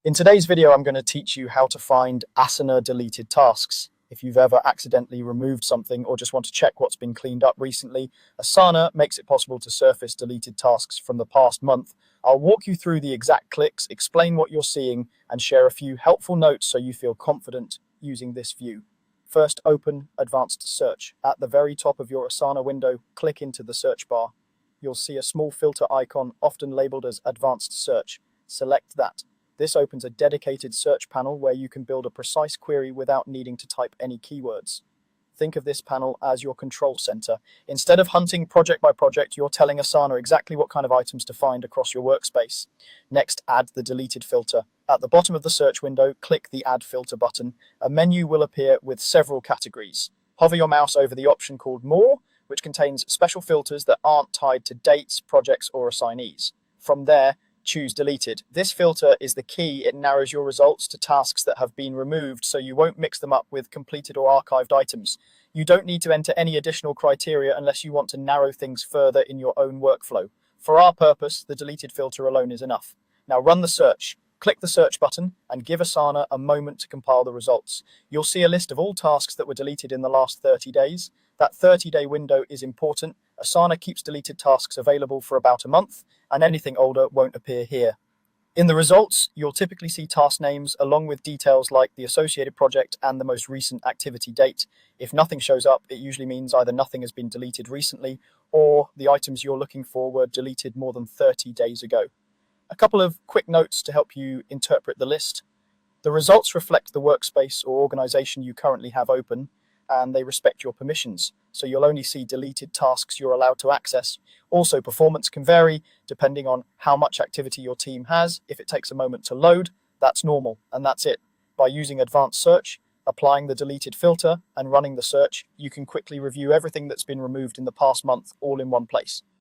In today's video, I'm going to teach you how to find Asana deleted tasks. If you've ever accidentally removed something or just want to check what's been cleaned up recently, Asana makes it possible to surface deleted tasks from the past month. I'll walk you through the exact clicks, explain what you're seeing, and share a few helpful notes so you feel confident using this view. First, open Advanced Search. At the very top of your Asana window, click into the search bar. You'll see a small filter icon, often labeled as Advanced Search. Select that. This opens a dedicated search panel where you can build a precise query without needing to type any keywords. Think of this panel as your control center. Instead of hunting project by project, you're telling Asana exactly what kind of items to find across your workspace. Next, add the deleted filter. At the bottom of the search window, click the Add Filter button. A menu will appear with several categories. Hover your mouse over the option called More, which contains special filters that aren't tied to dates, projects, or assignees. From there, choose Deleted. This filter is the key. It narrows your results to tasks that have been removed, so you won't mix them up with completed or archived items. You don't need to enter any additional criteria unless you want to narrow things further in your own workflow. For our purpose, the deleted filter alone is enough. Now run the search. Click the search button and give Asana a moment to compile the results. You'll see a list of all tasks that were deleted in the last 30 days. That 30-day window is important. Asana keeps deleted tasks available for about a month, and anything older won't appear here. In the results, you'll typically see task names along with details like the associated project and the most recent activity date. If nothing shows up, it usually means either nothing has been deleted recently or the items you're looking for were deleted more than 30 days ago. A couple of quick notes to help you interpret the list. The results reflect the workspace or organization you currently have open, and they respect your permissions, so you'll only see deleted tasks you're allowed to access. Also, performance can vary depending on how much activity your team has. If it takes a moment to load, that's normal, and that's it. By using Advanced Search, applying the deleted filter, and running the search, you can quickly review everything that's been removed in the past month all in one place.